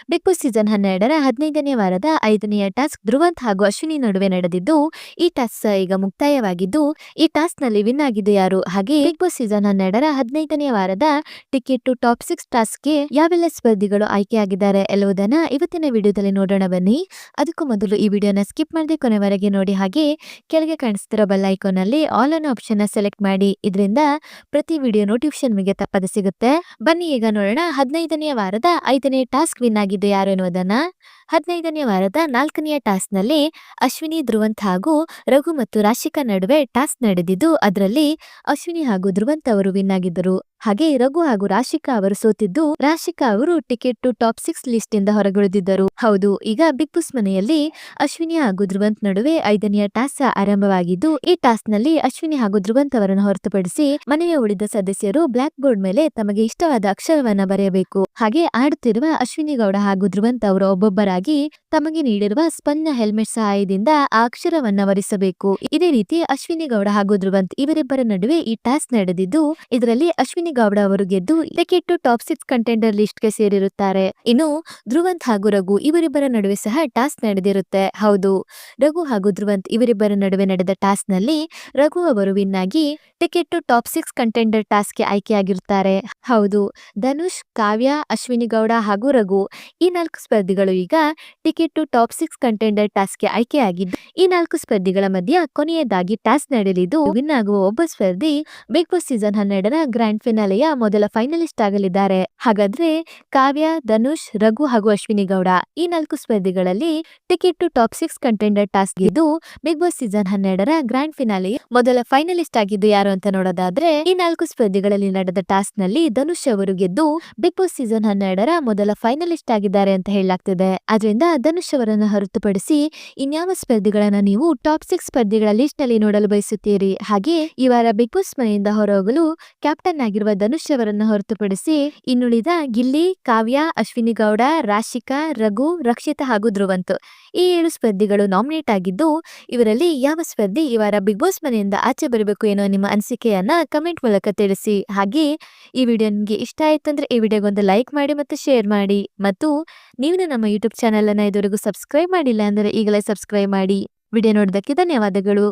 Big Boss season 12ರ 15ನೇ ವಾರದ 5ನೆಯ task Dhruvanth ಹಾಗೂ ಅಶ್ವಿನಿ ನಡುವೆ ನಡೆದಿದ್ದು, ಈ ಟಾಸ್ಕ್ ಈಗ ಮುಕ್ತಾಯವಾಗಿದ್ದು, ಈ ಟಾಸ್ಕ್ನಲ್ಲಿ ವಿನ್ ಆಗಿದ್ದು ಯಾರು? ಹಾಗೆ ಬಿಗ್ ಬಾಸ್ ಸೀಸನ್ 12ರ 15ನೇ ವಾರದ ಟಿಕೆಟ್ ಟು ಟಾಪ್ 6 ಟಾಸ್ಕ್ಗೆ ಯಾವೆಲ್ಲ ಸ್ಪರ್ಧಿಗಳು ಆಯ್ಕೆಯಾಗಿದ್ದಾರೆ ಎನ್ನುವುದನ್ನ ಇವತ್ತಿನ ವಿಡಿಯೋದಲ್ಲಿ ನೋಡೋಣ ಬನ್ನಿ. ಅದಕ್ಕೂ ಮೊದಲು ಈ ವಿಡಿಯೋನ ಸ್ಕಿಪ್ ಮಾಡದೆ ಕೊನೆವರೆಗೆ ನೋಡಿ. ಹಾಗೆ ಕೆಳಗೆ ಕಾಣಿಸ್ತಿರೋ ಬೆಲ್ ಐಕಾನ್ ಅಲ್ಲಿ ಆಲ್ ಅನ್ನೋ ಆಪ್ಷನ್ ನ ಸೆಲೆಕ್ಟ್ ಮಾಡಿ. ಇದರಿಂದ ಪ್ರತಿ ವಿಡಿಯೋ ನೋಟಿಫಿಕೇಶನ್ ನಿಮಗೆ ತಪ್ಪದೆ ಸಿಗುತ್ತೆ. ಬನ್ನಿ ಈಗ ನೋಡೋಣ 15ನೇ ವಾರದ 5ನೇ ಟಾಸ್ಕ್ ವಿನ್ ಆಗಿದ್ದು ಯಾರು ಎನ್ನುವುದನ್ನ. 15ನೇ ವಾರದ 4ನೆಯ ಟಾಸ್ಕ್ ನಲ್ಲಿ ಅಶ್ವಿನಿ, ಧ್ರುವಂತ್ ಹಾಗೂ ರಘು ಮತ್ತು ರಾಶಿಕಾ ನಡುವೆ ಟಾಸ್ಕ್ ನಡೆದಿದ್ದು, ಅದರಲ್ಲಿ ಅಶ್ವಿನಿ ಹಾಗೂ ಧ್ರುವಂತ್ ಅವರು ವಿನ್ ಆಗಿದ್ದರು. ಹಾಗೆ ರಘು ಹಾಗೂ ರಾಶಿಕಾ ಅವರು ಸೋತಿದ್ದು, ರಾಶಿಕಾ ಅವರು ಟಿಕೆಟ್ ಟು ಟಾಪ್ 6 ಲಿಸ್ಟ್ ಇಂದ ಹೊರಗುಳಿದಿದ್ದರು. ಹೌದು, ಈಗ ಬಿಗ್ ಬಾಸ್ ಮನೆಯಲ್ಲಿ ಅಶ್ವಿನಿ ಹಾಗೂ ಧ್ರುವಂತ್ ನಡುವೆ 5ನೆಯ ಟಾಸ್ಕ್ ಆರಂಭವಾಗಿದ್ದು, ಈ ಟಾಸ್ಕ್ ನಲ್ಲಿ ಅಶ್ವಿನಿ ಹಾಗೂ ಧ್ರುವಂತ್ ಅವರನ್ನು ಹೊರತುಪಡಿಸಿ ಮನೆಯ ಉಳಿದ ಸದಸ್ಯರು ಬ್ಲಾಕ್ ಬೋರ್ಡ್ ಮೇಲೆ ತಮಗೆ ಇಷ್ಟವಾದ ಅಕ್ಷರವನ್ನ ಬರೆಯಬೇಕು. ಹಾಗೆ ಆಡುತ್ತಿರುವ ಅಶ್ವಿನಿ ಗೌಡ ಹಾಗೂ ಧ್ರುವಂತ್ ಅವರು ಒಬ್ಬೊಬ್ಬರಾಗಿ ತಮಗೆ ನೀಡಿರುವ ಸ್ಪಂಜ್ ಹೆಲ್ಮೆಟ್ ಸಹಾಯದಿಂದ ಆ ಅಕ್ಷರವನ್ನ ವರಿಸಬೇಕು. ಇದೇ ರೀತಿ ಅಶ್ವಿನಿ ಗೌಡ ಹಾಗೂ ಧ್ರುವಂತ್ ಇವರಿಬ್ಬರ ನಡುವೆ ಈ ಟಾಸ್ಕ್ ನಡೆದಿದ್ದು, ಇದರಲ್ಲಿ ಅಶ್ವಿನಿ ಗೌಡ ಅವರು ಗೆದ್ದು ticket to top 6 contender list ಗೆ ಸೇರಿರುತ್ತಾರೆ. ಇನ್ನು ಧ್ರುವಂತ್ ಹಾಗೂ ರಘು ಇವರಿಬ್ಬರ ನಡುವೆ ಸಹ ಟಾಸ್ಕ್ ನಡೆದಿರುತ್ತೆ. ಹೌದು, ರಘು ಹಾಗೂ ಧ್ರುವಂತ್ ಇವರಿಬ್ಬರ ನಡುವೆ ನಡೆದ ಟಾಸ್ಕ್ ನಲ್ಲಿ ರಘು ಅವರು ವಿನ್ ಆಗಿ ticket to top 6 contender task ಗೆ ಆಯ್ಕೆಯಾಗಿರುತ್ತಾರೆ. ಹೌದು, ಧನುಷ್, ಕಾವ್ಯ, ಅಶ್ವಿನಿ ಗೌಡ ಹಾಗೂ ರಘು ಈ 4 ಸ್ಪರ್ಧಿಗಳು ಈಗ ticket to top 6 contender task ಗೆ ಆಯ್ಕೆಯಾಗಿದ್ದು, ಈ 4 ಸ್ಪರ್ಧಿಗಳ ಮಧ್ಯ ಕೊನೆಯದಾಗಿ ಟಾಸ್ಕ್ ನಡೆಯಲಿದ್ದು, ವಿನ್ ಆಗುವ ಒಬ್ಬ ಸ್ಪರ್ಧಿ ಬಿಗ್ ಬಾಸ್ ಸೀಸನ್ 12ರ ಗ್ರ್ಯಾಂಡ್ ಫಿನಾಲೆಯ ಮೊದಲ ಫೈನಲಿಸ್ಟ್ ಆಗಲಿದ್ದಾರೆ. ಹಾಗಾದ್ರೆ ಕಾವ್ಯ, ಧನುಷ್, ರಘು ಹಾಗೂ ಅಶ್ವಿನಿ ಗೌಡ ಈ 4 ಸ್ಪರ್ಧಿಗಳಲ್ಲಿ ticket to top 6 contender task ಗೆದ್ದು ಬಿಗ್ ಬಾಸ್ ಸೀಸನ್ 12ರ ಗ್ರ್ಯಾಂಡ್ ಫಿನಾಲೆಯ ಮೊದಲ ಫೈನಲಿಸ್ಟ್ ಆಗಿದ್ದು ಯಾರು ಅಂತ ನೋಡೋದಾದ್ರೆ, ಈ 4 ಸ್ಪರ್ಧಿಗಳಲ್ಲಿ ನಡೆದ ಟಾಸ್ಕ್ ನಲ್ಲಿ ಧನುಷ್ ಅವರು ಗೆದ್ದು ಬಿಗ್ ಬಾಸ್ ಸೀಸನ್ 12ರ ಮೊದಲ ಫೈನಲಿಸ್ಟ್ ಆಗಿದ್ದಾರೆ ಅಂತ ಹೇಳಲಾಗ್ತಿದೆ. ಆದ್ರಿಂದ ಧನುಷ್ ಅವರನ್ನು ಹೊರತುಪಡಿಸಿ ಇನ್ಯಾವ ಸ್ಪರ್ಧಿಗಳನ್ನ ನೀವು ಟಾಪ್ 6 ಸ್ಪರ್ಧಿಗಳ ಲಿಸ್ಟ್ ನಲ್ಲಿ ನೋಡಲು ಬಯಸುತ್ತೀರಿ? ಹಾಗೆ ಈ ವಾರ ಬಿಗ್ ಬಾಸ್ ಮನೆಯಿಂದ ಹೊರಹೋಗಲು ಕ್ಯಾಪ್ಟನ್ ಆಗಿರುವ ಧನುಷ್ ಅವರನ್ನು ಹೊರತುಪಡಿಸಿ ಇನ್ನುಳಿದ ಗಿಲ್ಲಿ, ಕಾವ್ಯ, ಅಶ್ವಿನಿ ಗೌಡ, ರಾಶಿಕಾ, ರಘು, ರಕ್ಷಿತಾ ಹಾಗೂ ಧ್ರುವಂತ್ ಈ 7 ಸ್ಪರ್ಧಿಗಳು ನಾಮಿನೇಟ್ ಆಗಿದ್ದು, ಇವರಲ್ಲಿ ಯಾವ ಸ್ಪರ್ಧಿ ಈ ವಾರ ಬಿಗ್ ಬಾಸ್ ಮನೆಯಿಂದ ಆಚೆ ಬರಬೇಕು ಏನೋ ನಿಮ್ಮ ಅನಿಸಿಕೆಯನ್ನ ಕಮೆಂಟ್ ಮೂಲಕ ತಿಳಿಸಿ. ಹಾಗೆ ಈ ವಿಡಿಯೋ ನಿಮಗೆ ಇಷ್ಟ ಆಯ್ತಂದ್ರೆ ಈ ವಿಡಿಯೋಗೊಂದು ಲೈಕ್ ಮಾಡಿ ಮತ್ತು ಶೇರ್ ಮಾಡಿ. ಮತ್ತು ನೀವು ನಮ್ಮ ಯೂಟ್ಯೂಬ್ ಚಾನೆಲ್ ಅನ್ನ ಇದುವರೆಗೂ ಸಬ್ಸ್ಕ್ರೈಬ್ ಮಾಡಿಲ್ಲ ಅಂದ್ರೆ ಈಗಲೇ ಸಬ್ಸ್ಕ್ರೈಬ್ ಮಾಡಿ. ವಿಡಿಯೋ ನೋಡಿದ್ದಕ್ಕೆ ಧನ್ಯವಾದಗಳು.